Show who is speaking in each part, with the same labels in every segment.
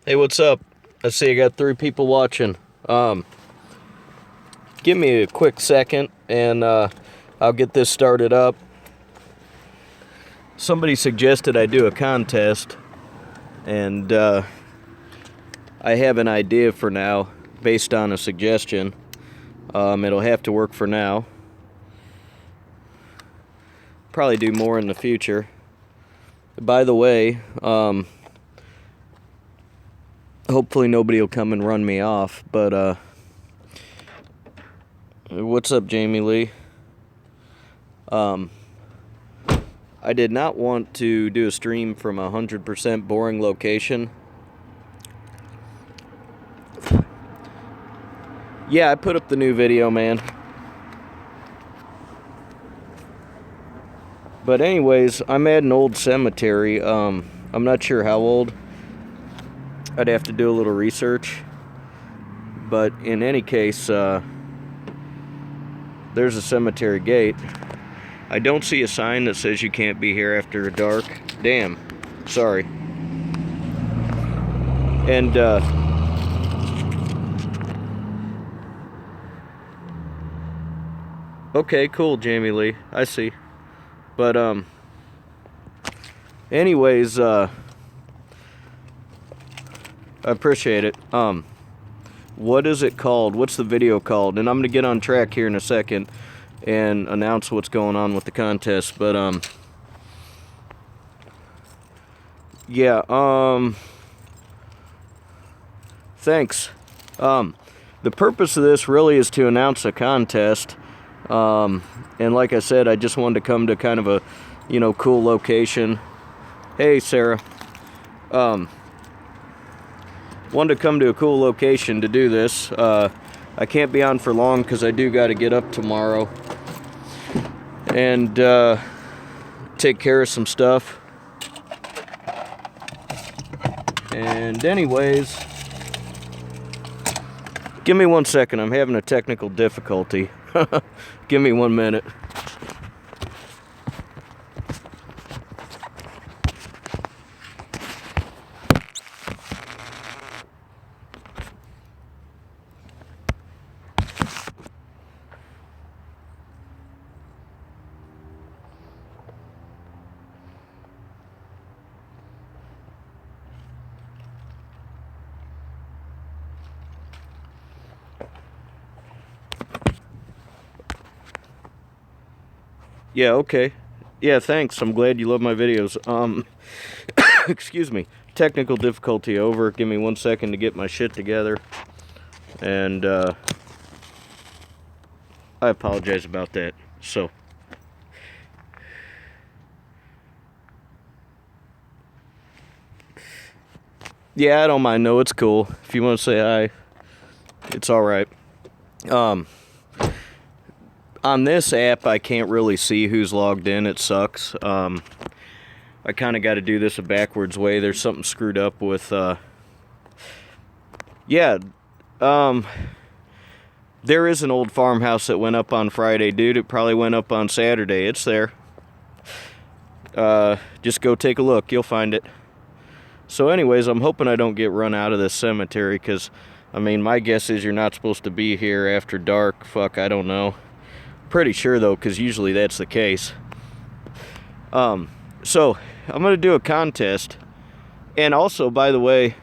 Speaker 1: Hey, what's up? I see I got 3 people watching. Give me a quick second and I'll get this started up. Somebody suggested I do a contest, and I have an idea for now based on a suggestion. It'll have to work for now. Probably do more in the future. By the way, hopefully nobody will come and run me off, but what's up, Jamie Lee? I did not want to do a stream from a 100% boring location. Yeah, I put up the new video, man. But anyways, I'm at an old cemetery. I'm not sure how old. I'd have to do a little research. But in any case, there's a cemetery gate. I don't see a sign that says you can't be here after dark. Damn. Sorry. And, okay, cool, Jamie Lee. I see. But, anyways, I appreciate it. What is it called? What's the video called? And I'm gonna get on track here in a second and announce what's going on with the contest. But, yeah, thanks. The purpose of this really is to announce a contest. And like I said, I just wanted to come to kind of a, cool location. Hey, Sarah. Wanted to come to a cool location to do this. I can't be on for long because I do got to get up tomorrow and take care of some stuff. And anyways, give me 1 second. I'm having a technical difficulty. Give me 1 minute. Yeah, okay. Yeah, thanks. I'm glad you love my videos. Excuse me. Technical difficulty over. Give me 1 second to get my shit together. And, I apologize about that. So. Yeah, I don't mind. No, it's cool. If you want to say hi, it's alright. On this app, I can't really see who's logged in. It sucks. I kind of got to do this a backwards way. There's something screwed up with, yeah, there is an old farmhouse that went up on Friday, dude. It probably went up on Saturday. It's there. Just go take a look. You'll find it. So anyways, I'm hoping I don't get run out of this cemetery, because, I mean, my guess is you're not supposed to be here after dark. Fuck, I don't know. Pretty sure, though, because usually that's the case. So, I'm going to do a contest. And also, by the way,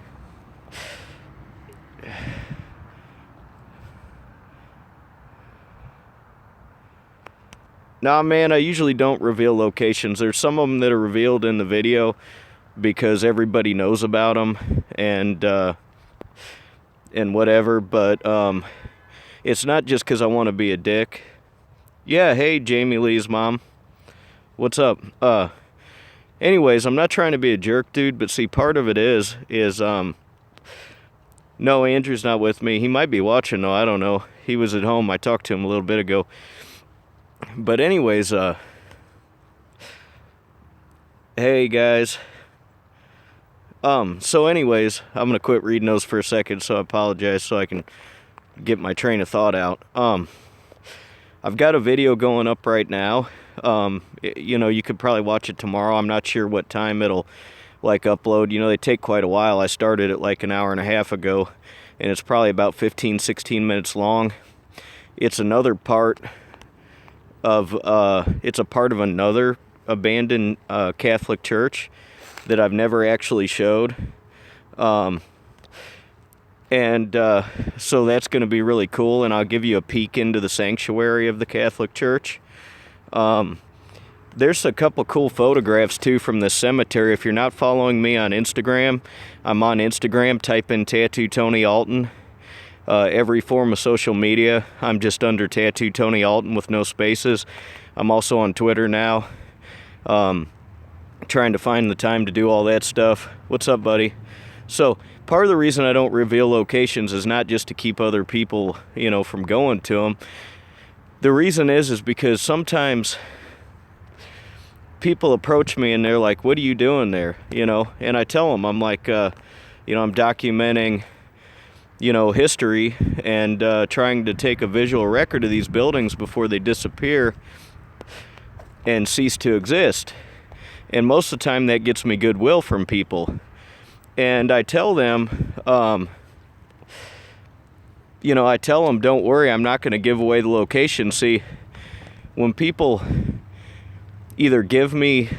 Speaker 1: nah, man, I usually don't reveal locations. There's some of them that are revealed in the video because everybody knows about them and whatever, but it's not just because I want to be a dick. Yeah, hey, Jamie Lee's mom. What's up? Anyways, I'm not trying to be a jerk, dude, but see, part of it is no, Andrew's not with me. He might be watching, though. I don't know. He was at home. I talked to him a little bit ago. But anyways, hey, guys. So anyways, I'm gonna quit reading those for a second, so I apologize so I can get my train of thought out. I've got a video going up right now. You could probably watch it tomorrow. I'm not sure what time it'll like upload. You know, they take quite a while. I started it like an hour and a half ago, and it's probably about 15-16 minutes long. It's another part of it's a part of another abandoned Catholic church that I've never actually showed. So that's going to be really cool, and I'll give you a peek into the sanctuary of the Catholic Church. There's a couple cool photographs too from the cemetery. If you're not following me on Instagram, I'm on Instagram. Type in Tattoo Tony Alton. Every form of social media, I'm just under Tattoo Tony Alton with no spaces. I'm also on Twitter now. Trying to find the time to do all that stuff. What's up, buddy? So part of the reason I don't reveal locations is not just to keep other people, you know, from going to them. The reason is because sometimes people approach me and they're like, what are you doing there? You know, and I tell them, I'm like, you know, I'm documenting, you know, history and trying to take a visual record of these buildings before they disappear and cease to exist. And most of the time that gets me goodwill from people. And I tell them, you know, I tell them, don't worry, I'm not going to give away the location. See, when people either give me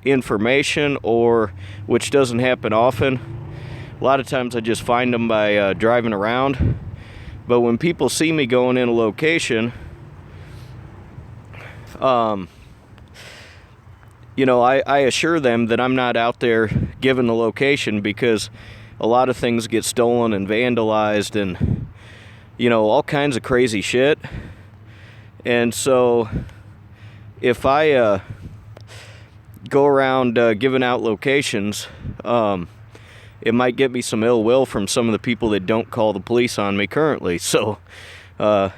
Speaker 1: information, or, which doesn't happen often, a lot of times I just find them by driving around. But when people see me going in a location, you know, I assure them that I'm not out there giving the location, because a lot of things get stolen and vandalized and, you know, all kinds of crazy shit. And so if I go around giving out locations, it might get me some ill will from some of the people that don't call the police on me currently. So, you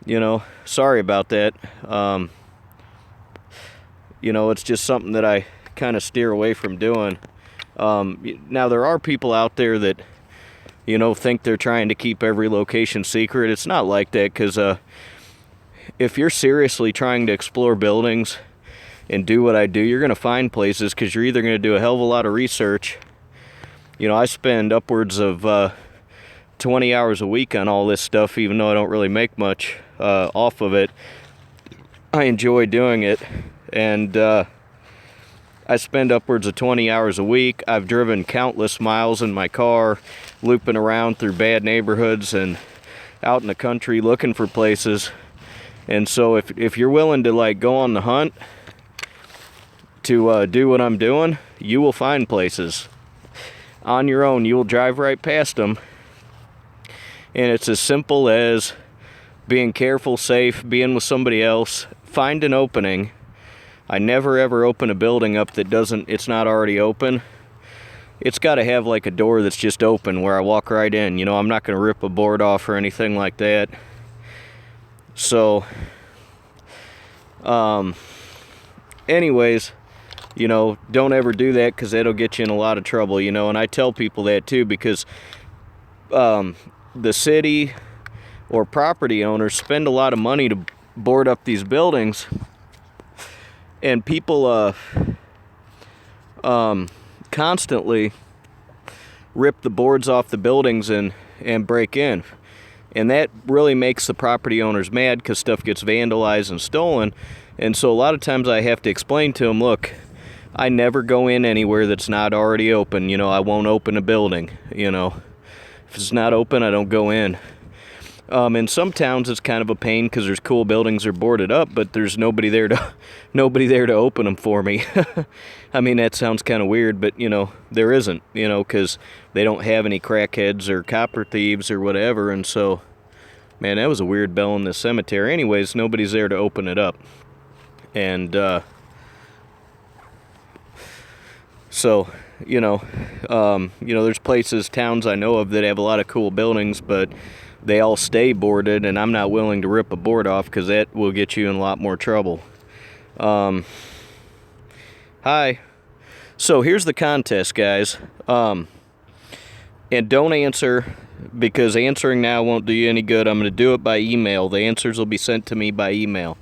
Speaker 1: know, sorry about that. You know, it's just something that I kind of steer away from doing. Now, there are people out there that, you know, think they're trying to keep every location secret. It's not like that, because if you're seriously trying to explore buildings and do what I do, you're going to find places, because you're either going to do a hell of a lot of research. You know, I spend upwards of 20 hours a week on all this stuff, even though I don't really make much off of it. I enjoy doing it. And I spend upwards of 20 hours a week. I've driven countless miles in my car, looping around through bad neighborhoods and out in the country looking for places. And so if you're willing to, like, go on the hunt to do what I'm doing, you will find places. On your own, you will drive right past them. And it's as simple as being careful, safe, being with somebody else, find an opening. I never ever open a building up that it's not already open. It's got to have like a door that's just open where I walk right in. You know, I'm not going to rip a board off or anything like that. So, anyways, you know, don't ever do that, because that'll get you in a lot of trouble, you know. And I tell people that too, because the city or property owners spend a lot of money to board up these buildings. And people constantly rip the boards off the buildings and break in. And that really makes the property owners mad, because stuff gets vandalized and stolen. And so a lot of times I have to explain to them, look, I never go in anywhere that's not already open. You know, I won't open a building, you know. If it's not open, I don't go in. In some towns it's kind of a pain, because there's cool buildings that are boarded up, but there's nobody there to open them for me. I mean, that sounds kind of weird, but you know, there isn't, you know, because they don't have any crackheads or copper thieves or whatever. And so, man, that was a weird bell in the cemetery. Anyways, nobody's there to open it up. And so, you know, there's places, towns I know of that have a lot of cool buildings, but they all stay boarded, and I'm not willing to rip a board off, because that will get you in a lot more trouble. Hi. So here's the contest, guys. And don't answer, because answering now won't do you any good. I'm going to do it by email. The answers will be sent to me by email.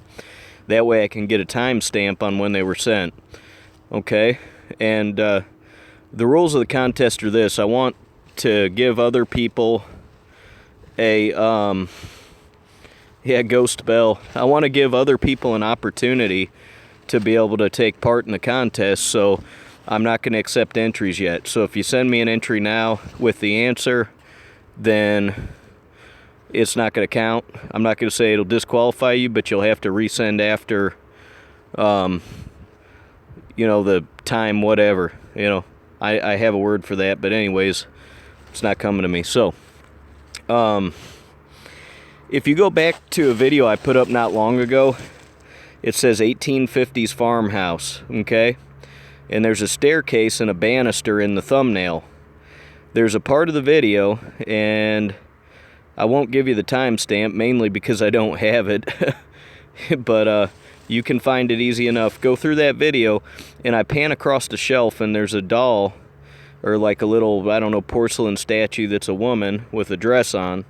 Speaker 1: That way I can get a timestamp on when they were sent. Okay? And the rules of the contest are this. I want to give other people a, Ghost Bell. I want to give other people an opportunity to be able to take part in the contest, so I'm not going to accept entries yet. So if you send me an entry now with the answer, then it's not going to count. I'm not going to say it'll disqualify you, but you'll have to resend after, the time, whatever. I have a word for that, but anyways, it's not coming to me. So, if you go back to a video I put up not long ago, it says 1850s farmhouse, okay? And there's a staircase and a banister in the thumbnail. There's a part of the video, and I won't give you the timestamp, mainly because I don't have it, but you can find it easy enough. Go through that video, and I pan across the shelf, and there's a doll, or like a little, I don't know, porcelain statue that's a woman with a dress on.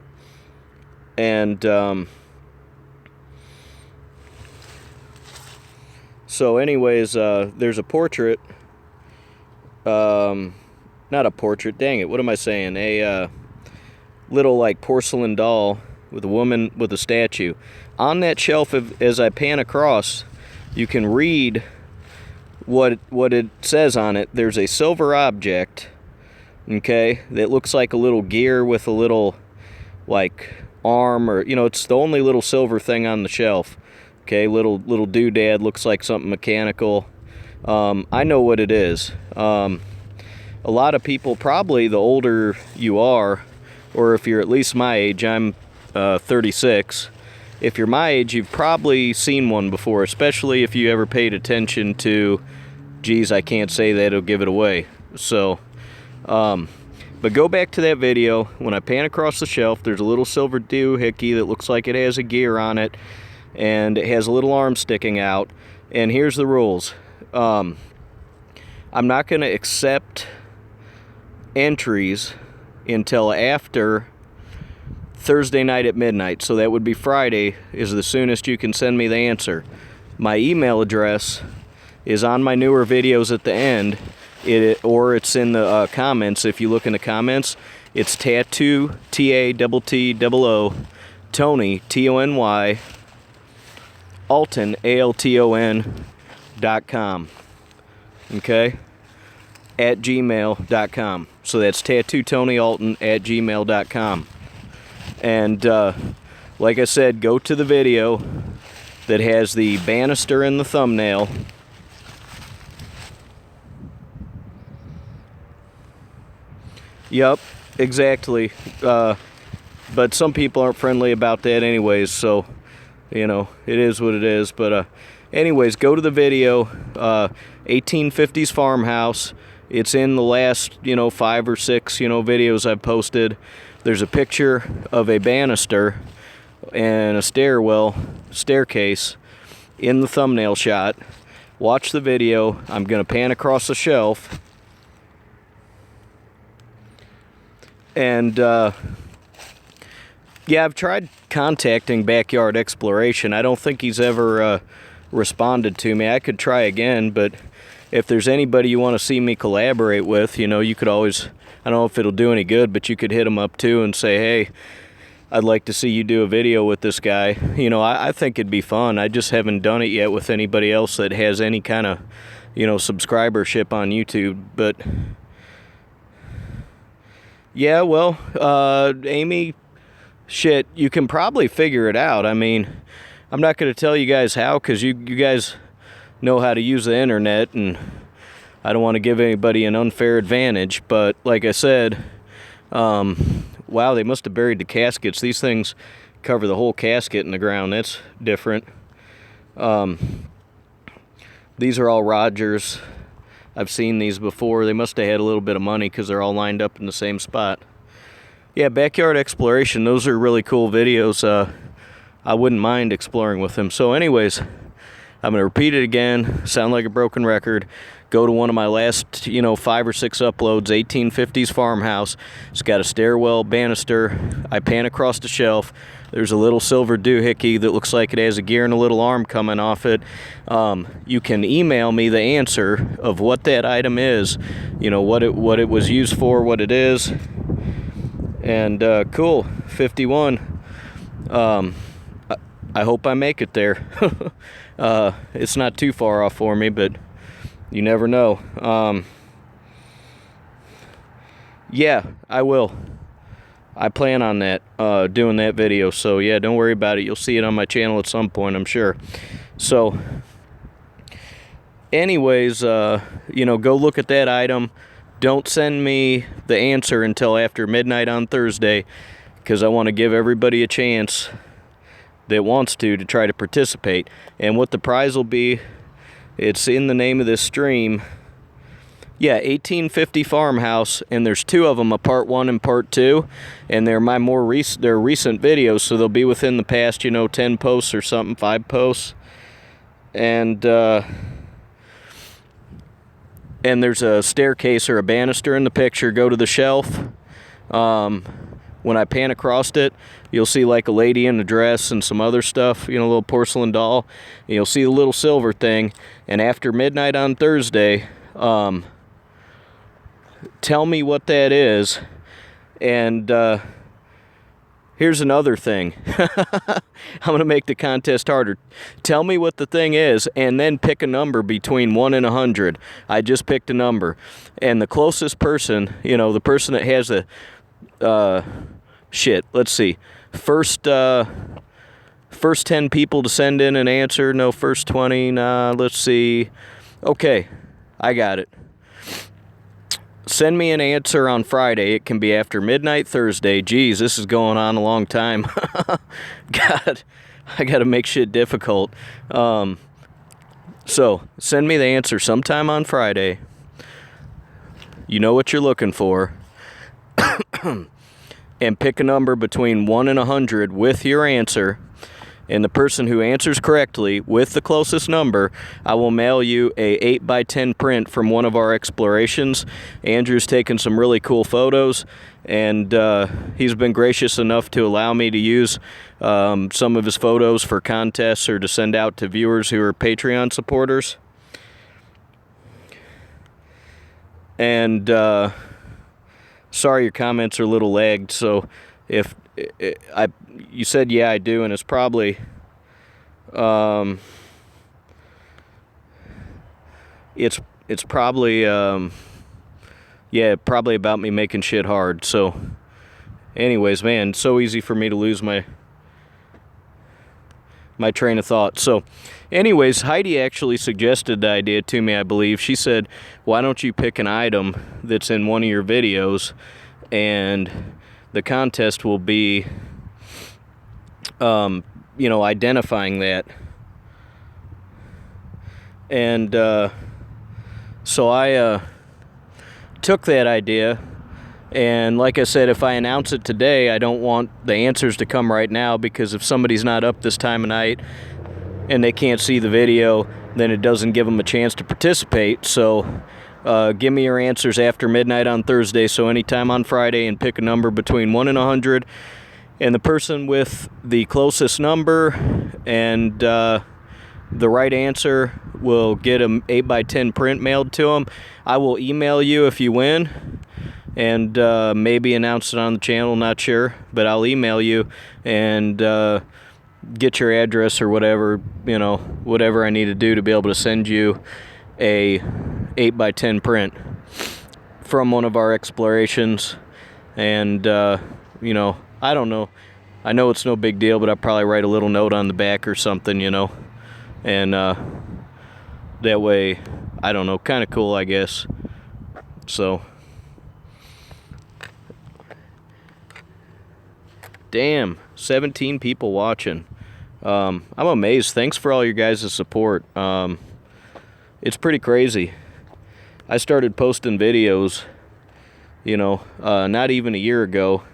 Speaker 1: And so anyways, there's a portrait, not a portrait, dang it, what am I saying, a little like porcelain doll with a woman with a statue. On that shelf, as I pan across, you can read what it says on it. There's a silver object, okay, that looks like a little gear with a little like arm, or it's the only little silver thing on the shelf. Okay, little doodad, looks like something mechanical. I know what it is. A lot of people, probably the older you are, or if you're at least my age, I'm 36. If you're my age, you've probably seen one before, especially if you ever paid attention to, geez, I can't say that, it'll give it away. So, but go back to that video. When I pan across the shelf, there's a little silver doohickey that looks like it has a gear on it, and it has a little arm sticking out. And here's the rules. I'm not going to accept entries until after Thursday night at midnight. So that would be Friday is the soonest you can send me the answer. My email address is on my newer videos at the end, or it's in the comments. If you look in the comments, it's tattoo, T-A-T-T-O-O, Tony, T-O-N-Y, Alton, ALTON.com, okay, at gmail.com. So that's tattooTonyAlton@gmail.com. And like I said, go to the video that has the banister in the thumbnail. Yep, exactly. But some people aren't friendly about that anyways, so it is what it is. But anyways, go to the video, 1850s farmhouse. It's in the last 5 or 6 videos I've posted. There's a picture of a banister and a staircase in the thumbnail shot. Watch the video. I'm gonna pan across the shelf, and yeah, I've tried contacting Backyard Exploration. I don't think he's ever responded to me. I could try again, but if there's anybody you want to see me collaborate with, you could always, I don't know if it'll do any good, but you could hit him up too and say, hey, I'd like to see you do a video with this guy. I think it'd be fun. I just haven't done it yet with anybody else that has any kind of, subscribership on YouTube. But yeah, well, Amy, shit, you can probably figure it out. I mean, I'm not going to tell you guys how, because you guys know how to use the internet, and I don't want to give anybody an unfair advantage. But like I said, wow, they must have buried the caskets. These things cover the whole casket in the ground. That's different. These are all Rogers. I've seen these before. They must have had a little bit of money because they're all lined up in the same spot. Yeah, Backyard Exploration, those are really cool videos. I wouldn't mind exploring with them. So anyways, I'm going to repeat it again, sound like a broken record. go to one of my last, 5 or 6 uploads, 1850s farmhouse. It's got a stairwell banister. I pan across the shelf. There's a little silver doohickey that looks like it has a gear and a little arm coming off it. You can email me the answer of what that item is, what it was used for, what it is. And cool, 51. I hope I make it there. It's not too far off for me, but you never know. Yeah, I will. I plan on that, doing that video. So yeah, don't worry about it. You'll see it on my channel at some point, I'm sure. So anyways, go look at that item. Don't send me the answer until after midnight on Thursday, because I want to give everybody a chance that wants to try to participate. And what the prize will be, it's in the name of this stream. Yeah, 1850 farmhouse, and there's 2 of them, a part 1 and part 2, and they're my they're recent videos, so they'll be within the past 10 posts or something, 5 posts. And there's a staircase or a banister in the picture. Go to the shelf. When I pan across it, you'll see like a lady in a dress and some other stuff, a little porcelain doll. And you'll see the little silver thing. And after midnight on Thursday, tell me what that is. And here's another thing. I'm going to make the contest harder. Tell me what the thing is, and then pick a number between 1 and 100. I just picked a number. And the closest person, the person that has a... let's see. First 10 people to send in an answer. No, first 20. Nah, let's see. Okay, I got it. Send me an answer on Friday. It can be after midnight Thursday. Geez, this is going on a long time. God, I got to make shit difficult. So, send me the answer sometime on Friday. You know what you're looking for. And pick a number between 1 and 100 with your answer. And the person who answers correctly with the closest number, I will mail you a 8x10 print from one of our explorations. Andrew's taken some really cool photos, and he's been gracious enough to allow me to use some of his photos for contests or to send out to viewers who are Patreon supporters. And sorry your comments are a little lagged, so if you said yeah I do, and it's probably it's probably yeah, probably about me making shit hard. So anyways, man, it's so easy for me to lose my train of thought. So anyways, Heidi actually suggested the idea to me, I believe. She said, why don't you pick an item that's in one of your videos, and the contest will be identifying that. And so I took that idea, and like I said, if I announce it today, I don't want the answers to come right now, because if somebody's not up this time of night and they can't see the video, then it doesn't give them a chance to participate. So give me your answers after midnight on Thursday, so anytime on Friday, and pick a number between 1 and 100. And the person with the closest number and the right answer will get an 8x10 print mailed to them. I will email you if you win, and maybe announce it on the channel, not sure, but I'll email you and get your address or whatever, whatever I need to do to be able to send you a 8x10 print from one of our explorations. And I don't know. I know it's no big deal, but I'll probably write a little note on the back or something, and that way, I don't know, kind of cool, I guess. So, damn, 17 people watching. I'm amazed. Thanks for all your guys' support. It's pretty crazy. I started posting videos, not even a year ago,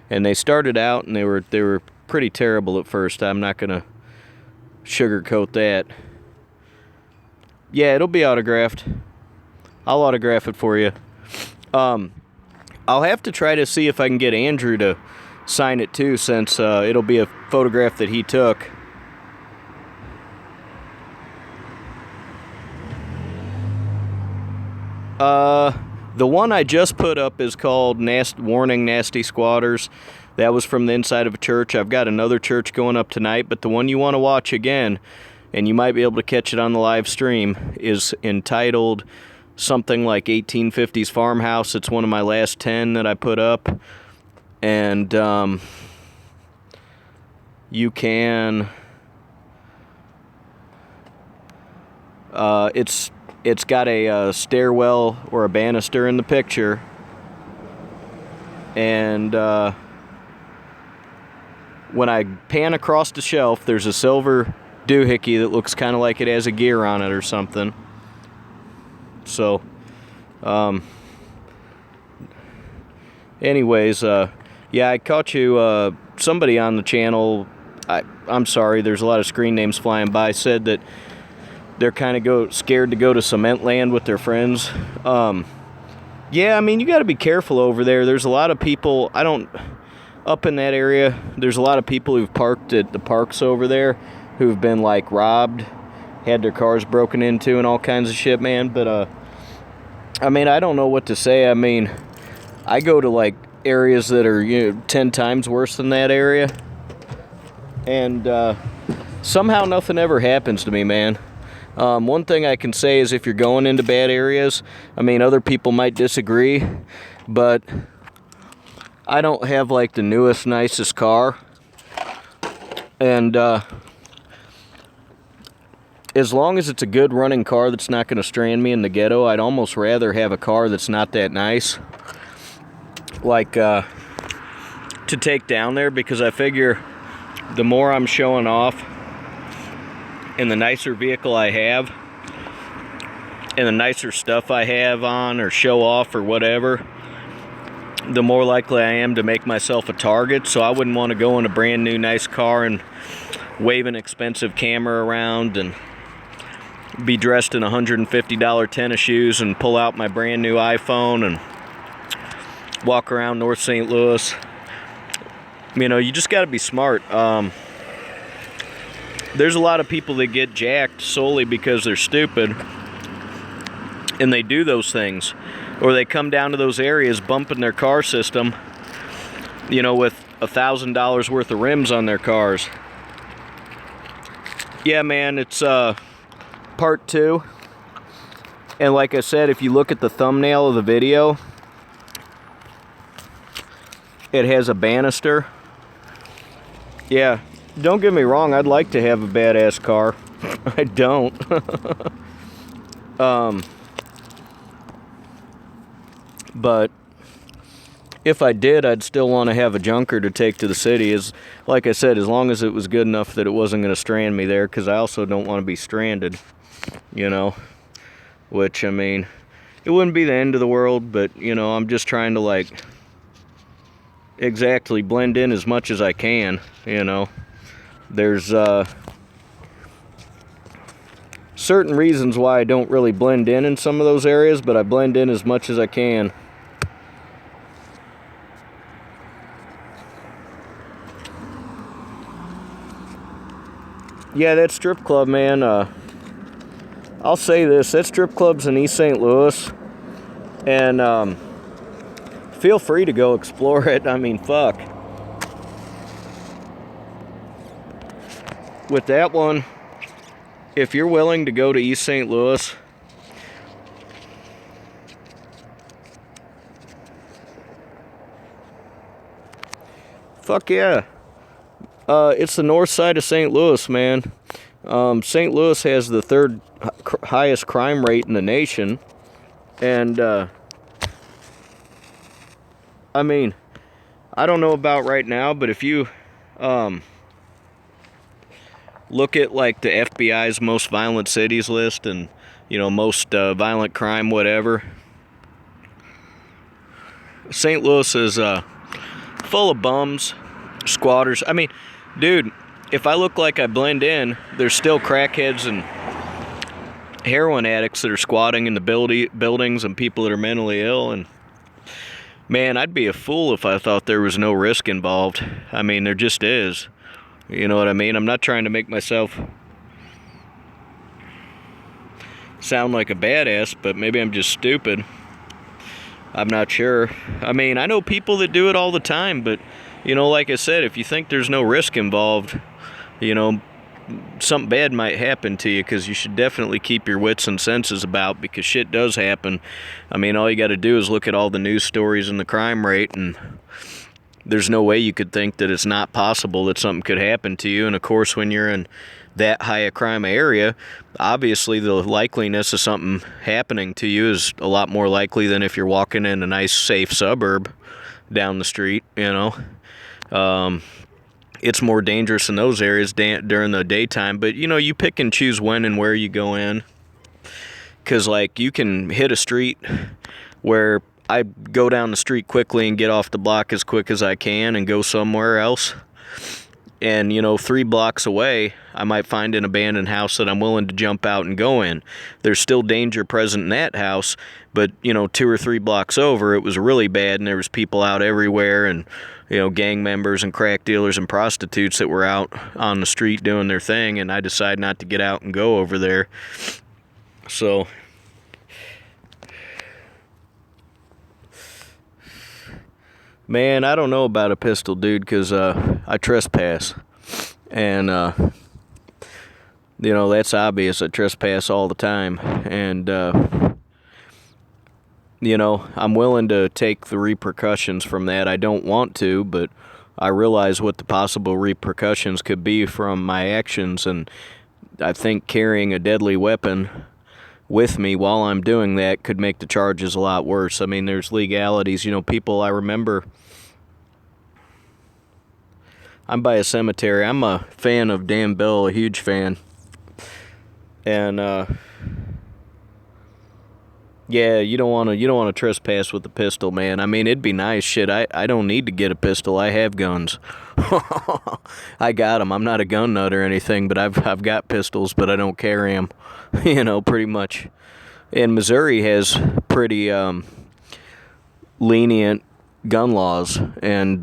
Speaker 1: and they started out and they were pretty terrible at first. I'm not gonna sugarcoat that. Yeah, it'll be autographed. I'll autograph it for you. I'll have to try to see if I can get Andrew to sign it too, since it'll be a photograph that he took. The one I just put up is called Warning Nasty Squatters. That was from the inside of a church. I've got another church going up tonight, but the one you want to watch again, and you might be able to catch it on the live stream, is entitled something like 1850s Farmhouse. It's one of my last 10 that I put up. And you can... It's got a stairwell or a banister in the picture. And when I pan across the shelf, there's a silver doohickey that looks kind of like it has a gear on it or something. So, anyways, yeah, I caught you, somebody on the channel, I'm sorry, there's a lot of screen names flying by, said that they're kind of scared to go to cement land with their friends. Yeah, I mean, you got to be careful over there. There's a lot of people, up in that area, there's a lot of people who've parked at the parks over there who've been, like, robbed, had their cars broken into and all kinds of shit, man. But, I mean, I don't know what to say. I mean, I go to, like, areas that are, 10 times worse than that area. And, somehow nothing ever happens to me, man. One thing I can say is if you're going into bad areas, I mean, other people might disagree, but I don't have, like, the newest, nicest car. And, as long as it's a good running car that's not going to strand me in the ghetto, I'd almost rather have a car that's not that nice, like, to take down there, because I figure the more I'm showing off and the nicer vehicle I have and the nicer stuff I have on or show off or whatever, the more likely I am to make myself a target. So I wouldn't want to go in a brand new nice car and wave an expensive camera around and be dressed in $150 tennis shoes and pull out my brand new iPhone and walk around North St. Louis. You know, you just got to be smart. There's a lot of people that get jacked solely because they're stupid, and they do those things, or they come down to those areas bumping their car system, you know, with $1,000 worth of rims on their cars. Yeah, man, it's part 2, and like I said, if you look at the thumbnail of the video, it has a banister. Yeah, don't get me wrong, I'd like to have a badass car. I don't. But if I did, I'd still want to have a junker to take to the city. Like I said, as long as it was good enough that it wasn't going to strand me there, because I also don't want to be stranded, you know. Which, I mean, it wouldn't be the end of the world, but, you know, I'm just trying to, like, exactly blend in as much as I can, you know. There's certain reasons why I don't really blend in some of those areas, but I blend in as much as I can. Yeah, that strip club, man, I'll say this, that strip club's in East St. Louis, and feel free to go explore it. I mean, fuck. With that one, if you're willing to go to East St. Louis, fuck yeah. It's the north side of St. Louis, man. St. Louis has the 3rd highest crime rate in the nation. And, I mean, I don't know about right now, but if you, look at, like, the FBI's most violent cities list and, you know, most violent crime, whatever, St. Louis is full of bums, squatters. I mean, dude, if I look like I blend in, there's still crackheads and heroin addicts that are squatting in the buildings and people that are mentally ill. And man, I'd be a fool if I thought there was no risk involved. I mean, there just is. You know what I mean? I'm not trying to make myself sound like a badass, but maybe I'm just stupid. I'm not sure. I mean, I know people that do it all the time, but, you know, like I said, if you think there's no risk involved, you know, something bad might happen to you, because you should definitely keep your wits and senses about, because shit does happen. I mean, all you got to do is look at all the news stories and the crime rate, and there's no way you could think that it's not possible that something could happen to you. And of course, when you're in that high a crime area, obviously the likeliness of something happening to you is a lot more likely than if you're walking in a nice safe suburb down the street, you know. It's more dangerous in those areas during the daytime, but you know, you pick and choose when and where you go in, because like you can hit a street where I go down the street quickly and get off the block as quick as I can and go somewhere else. And, you know, 3 blocks away, I might find an abandoned house that I'm willing to jump out and go in. There's still danger present in that house, but, you know, 2 or 3 blocks over, it was really bad, and there was people out everywhere, and, you know, gang members and crack dealers and prostitutes that were out on the street doing their thing, and I decided not to get out and go over there. So man, I don't know about a pistol, dude, because I trespass. And, you know, that's obvious. I trespass all the time. And, you know, I'm willing to take the repercussions from that. I don't want to, but I realize what the possible repercussions could be from my actions. And I think carrying a deadly weapon with me while I'm doing that could make the charges a lot worse. I mean, there's legalities. You know, people, I remember, I'm by a cemetery. I'm a fan of Dan Bell, a huge fan. And yeah, you don't want to trespass with a pistol, man. I mean, it'd be nice. Shit, I don't need to get a pistol. I have guns. I got them. I'm not a gun nut or anything, but I've got pistols, but I don't carry them. You know, pretty much. And Missouri has pretty lenient gun laws, and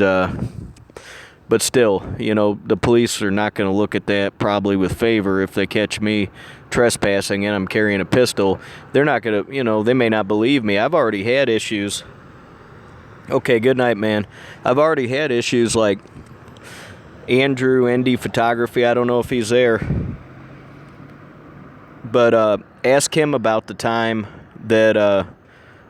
Speaker 1: but still, you know, the police are not going to look at that probably with favor if they catch me trespassing and I'm carrying a pistol. They're not going to, you know, they may not believe me. I've already had issues. Okay, good night, man. I've already had issues like Andrew, ND Photography. I don't know if he's there. But ask him about the time that,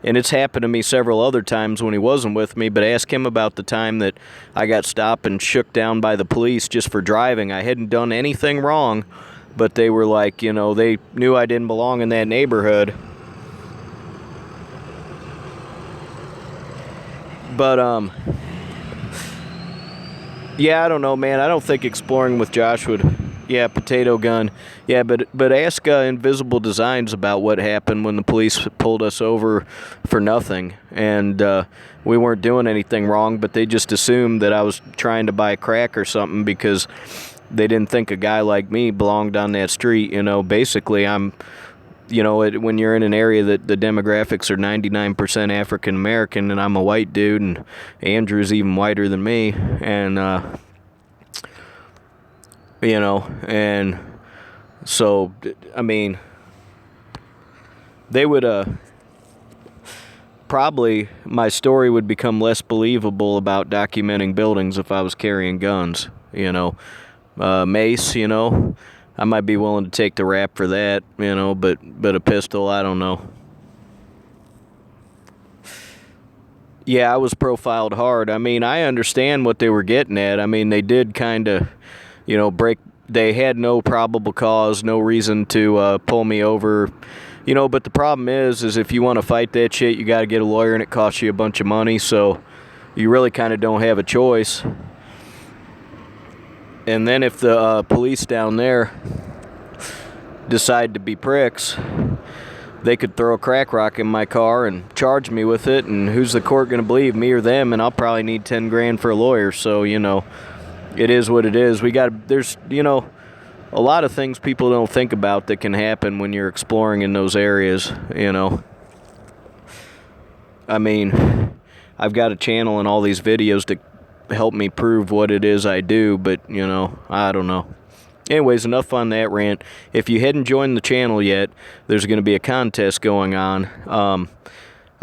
Speaker 1: and it's happened to me several other times when he wasn't with me, but ask him about the time that I got stopped and shook down by the police just for driving. I hadn't done anything wrong, but they were like, you know, they knew I didn't belong in that neighborhood. But, yeah, I don't know, man. I don't think exploring with Josh would... Yeah, potato gun. Yeah, but ask Invisible Designs about what happened when the police pulled us over for nothing. And we weren't doing anything wrong, but they just assumed that I was trying to buy crack or something because they didn't think a guy like me belonged on that street. You know, basically I'm, you know, when you're in an area that the demographics are 99% African American and I'm a white dude and Andrew's even whiter than me, and you know, and so, I mean, they would, probably, my story would become less believable about documenting buildings if I was carrying guns, you know. Mace, you know, I might be willing to take the rap for that, you know, but a pistol, I don't know. Yeah, I was profiled hard. I mean, I understand what they were getting at. I mean, they did kind of... You know, they had no probable cause, no reason to pull me over. You know, but the problem is if you want to fight that shit, you got to get a lawyer, and it costs you a bunch of money, so you really kind of don't have a choice. And then if the police down there decide to be pricks, they could throw a crack rock in my car and charge me with it, and who's the court going to believe, me or them? And I'll probably need 10 grand for a lawyer, so, you know... It is what it is. There's, you know, a lot of things people don't think about that can happen when you're exploring in those areas, you know. I mean, I've got a channel and all these videos to help me prove what it is I do, but, you know, I don't know. Anyways, enough on that rant. If you hadn't joined the channel yet, there's going to be a contest going on.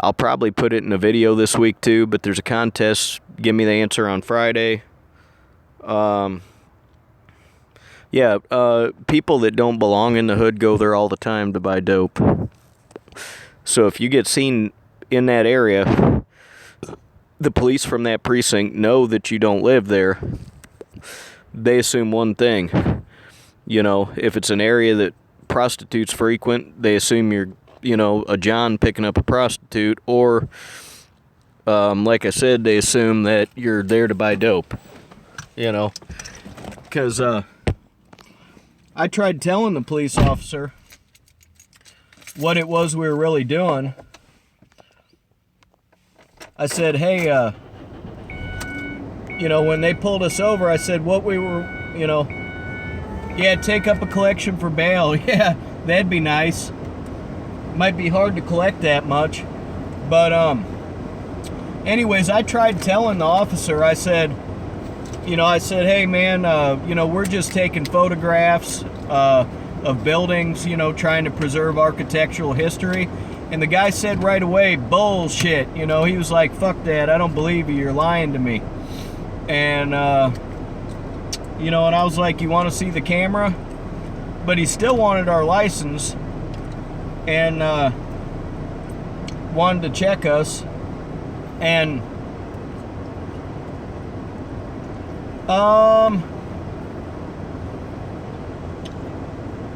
Speaker 1: I'll probably put it in a video this week too, but there's a contest. Give me the answer on Friday. People that don't belong in the hood go there all the time to buy dope. So if you get seen in that area, the police from that precinct know that you don't live there. They assume one thing. You know, if it's an area that prostitutes frequent, they assume you're, you know, a John picking up a prostitute, or, like I said, they assume that you're there to buy dope, you know, because, I tried telling the police officer what it was we were really doing. I said, hey, you know, when they pulled us over, I said what we were, you know, yeah, take up a collection for bail. Yeah, that'd be nice. Might be hard to collect that much. But, anyways, I tried telling the officer, I said, hey, man, you know, we're just taking photographs of buildings, you know, trying to preserve architectural history. And the guy said right away, bullshit. You know, he was like, fuck that, I don't believe you, you're lying to me. And, you know, and I was like, you want to see the camera? But he still wanted our license and wanted to check us. And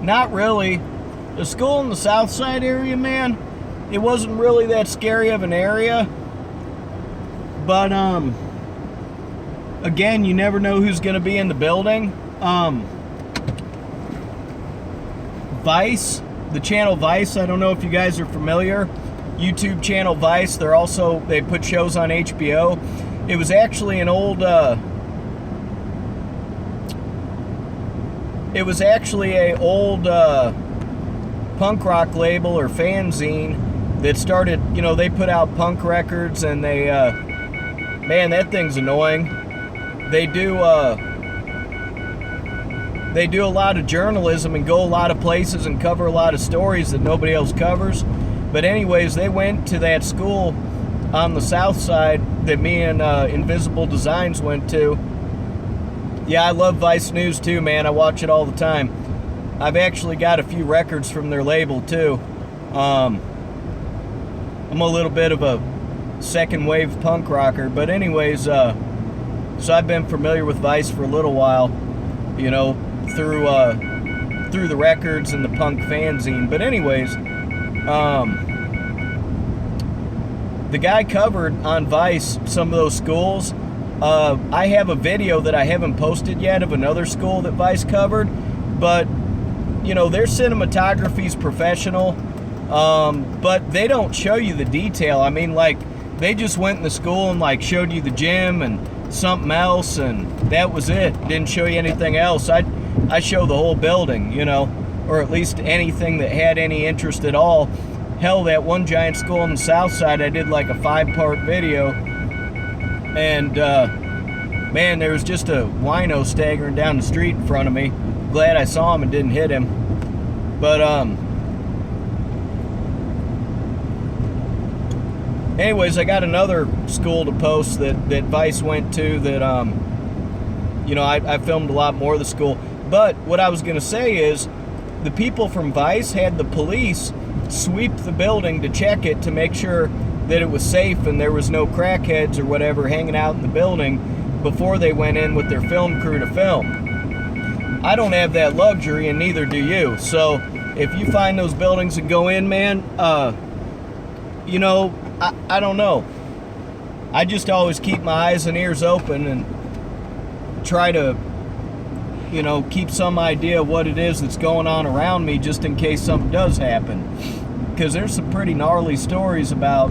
Speaker 1: not really. The school in the South Side area, man, it wasn't really that scary of an area. But again, you never know who's going to be in the building. Vice, the channel Vice, I don't know if you guys are familiar. YouTube channel Vice, they put shows on HBO. It was actually an old, punk rock label or fanzine that started, you know, they put out punk records, and they, man, that thing's annoying. They do a lot of journalism and go a lot of places and cover a lot of stories that nobody else covers. But anyways, they went to that school on the South Side that me and Invisible Designs went to. Yeah, I love Vice News too, man. I watch it all the time. I've actually got a few records from their label too. I'm a little bit of a second wave punk rocker, but anyways, so I've been familiar with Vice for a little while, you know, through the records and the punk fanzine. But anyways, the guy covered on Vice some of those schools. I have a video that I haven't posted yet of another school that Vice covered, but you know, their cinematography's professional, but they don't show you the detail. I mean, like, they just went in the school and like showed you the gym and something else, and that was it. Didn't show you anything else. I show the whole building, you know, or at least anything that had any interest at all. Hell, that one giant school on the South Side, I did like a 5-part video, and man, there was just a wino staggering down the street in front of me. Glad I saw him and didn't hit him. But anyways, I got another school to post that Vice went to that, you know, I filmed a lot more of the school. But what I was going to say is, the people from Vice had the police sweep the building to check it to make sure that it was safe and there was no crackheads or whatever hanging out in the building before they went in with their film crew to film. I don't have that luxury, and neither do you. So if you find those buildings and go in, man, you know, I don't know. I just always keep my eyes and ears open and try to, you know, keep some idea of what it is that's going on around me, just in case something does happen. Because there's some pretty gnarly stories about,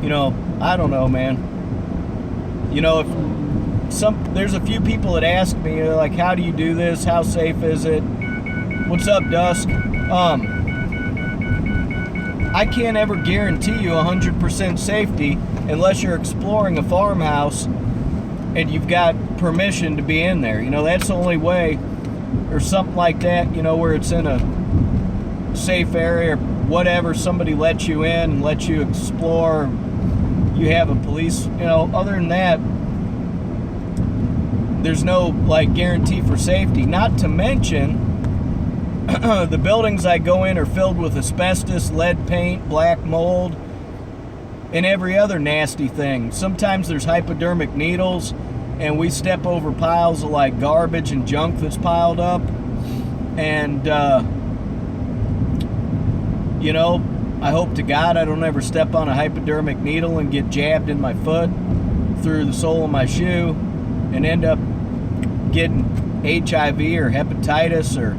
Speaker 1: you know, I don't know, man. You know, there's a few people that ask me, like, how do you do this? How safe is it? What's up, Dusk? I can't ever guarantee you 100% safety unless you're exploring a farmhouse and you've got permission to be in there. You know, that's the only way, or something like that, you know, where it's in a safe area or whatever, somebody lets you in and lets you explore, you have a police, you know. Other than that, there's no, like, guarantee for safety. Not to mention, the buildings I go in are filled with asbestos, lead paint, black mold, and every other nasty thing. Sometimes there's hypodermic needles, and we step over piles of, like, garbage and junk that's piled up. And, you know, I hope to God I don't ever step on a hypodermic needle and get jabbed in my foot through the sole of my shoe and end up getting HIV or hepatitis, or,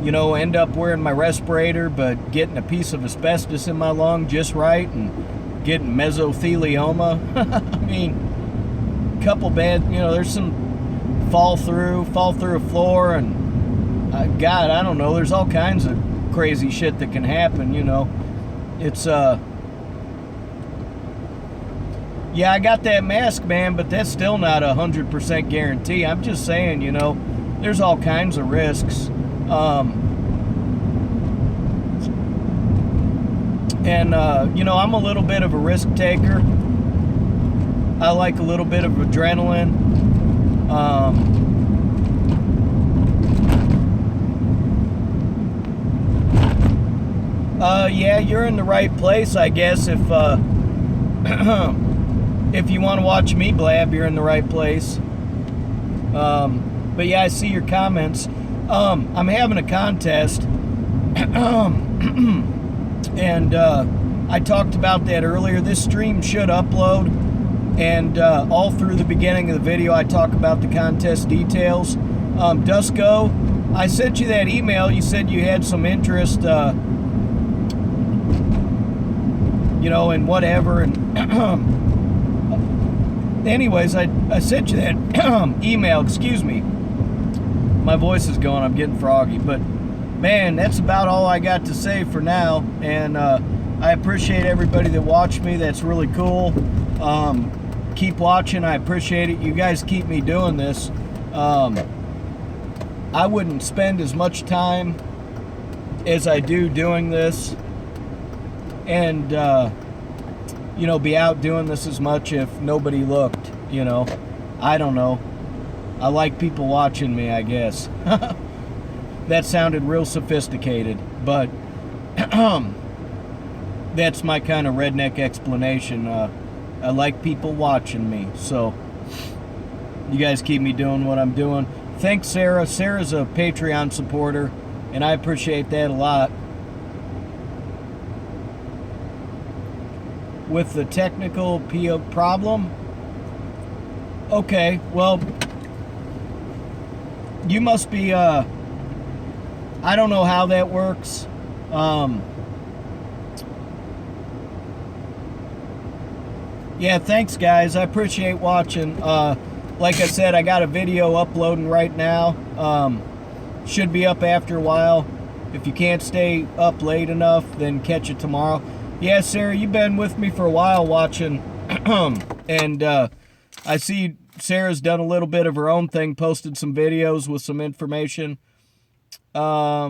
Speaker 1: you know, end up wearing my respirator but getting a piece of asbestos in my lung just right and getting mesothelioma. I mean, a couple bad, you know, there's some fall through a floor, and God, I don't know, there's all kinds of crazy shit that can happen, you know. It's yeah, I got that mask, man, but that's still not 100% guarantee. I'm just saying, you know, there's all kinds of risks. You know, I'm a little bit of a risk taker. I like a little bit of adrenaline. Yeah, you're in the right place, I guess. If if you want to watch me blab, you're in the right place. But yeah, I see your comments. I'm having a contest, and I talked about that earlier. This stream should upload, and all through the beginning of the video, I talk about the contest details. Dusko, I sent you that email. You said you had some interest, you know, in whatever, and anyways, I sent you that email. Excuse me, my voice is going, I'm getting froggy, but man, that's about all I got to say for now. And I appreciate everybody that watched me. That's really cool. Keep watching. I appreciate it. You guys keep me doing this. I wouldn't spend as much time as I do doing this, and you know, be out doing this as much if nobody looked, you know. I don't know. I like people watching me, I guess. That sounded real sophisticated, but that's my kind of redneck explanation. I like people watching me, so you guys keep me doing what I'm doing. Thanks, Sarah. Sarah's a Patreon supporter, and I appreciate that a lot. With the technical problem? Okay, well, you must be, I don't know how that works. Yeah, thanks, guys. I appreciate watching. Like I said, I got a video uploading right now. Should be up after a while. If you can't stay up late enough, then catch it tomorrow. Yeah, Sarah, you've been with me for a while watching. And I see Sarah's done a little bit of her own thing, posted some videos with some information. Yeah,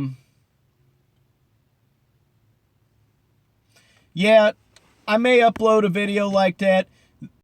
Speaker 1: I may upload a video like that.